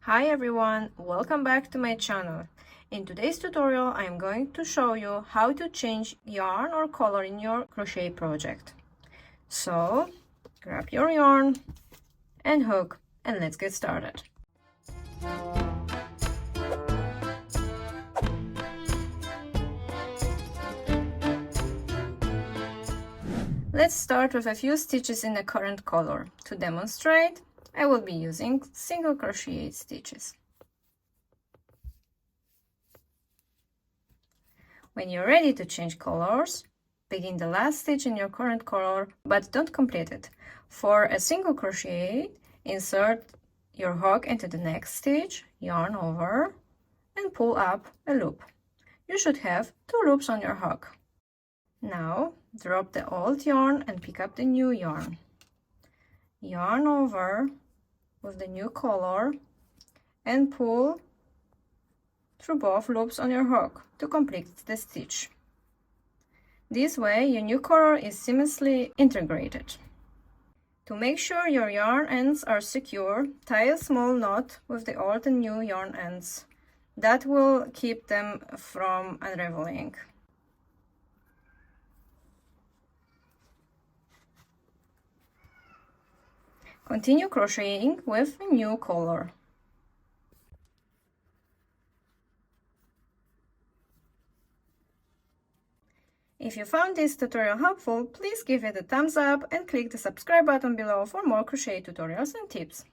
Hi everyone, welcome back to my channel. In today's tutorial I am going to show you how to change yarn or color in your crochet project. So grab your yarn and hook and let's get started. Let's start with a few stitches in the current color. To demonstrate, I will be using single crochet stitches. When you're ready to change colors, begin the last stitch in your current color, but don't complete it. For a single crochet, insert your hook into the next stitch, yarn over, and pull up a loop. You should have 2 loops on your hook. Now, drop the old yarn and pick up the new yarn. Yarn over with the new color and pull through both loops on your hook to complete the stitch. This way, your new color is seamlessly integrated. To make sure your yarn ends are secure, tie a small knot with the old and new yarn ends. That will keep them from unraveling. Continue crocheting with a new color. If you found this tutorial helpful, please give it a thumbs up and click the subscribe button below for more crochet tutorials and tips.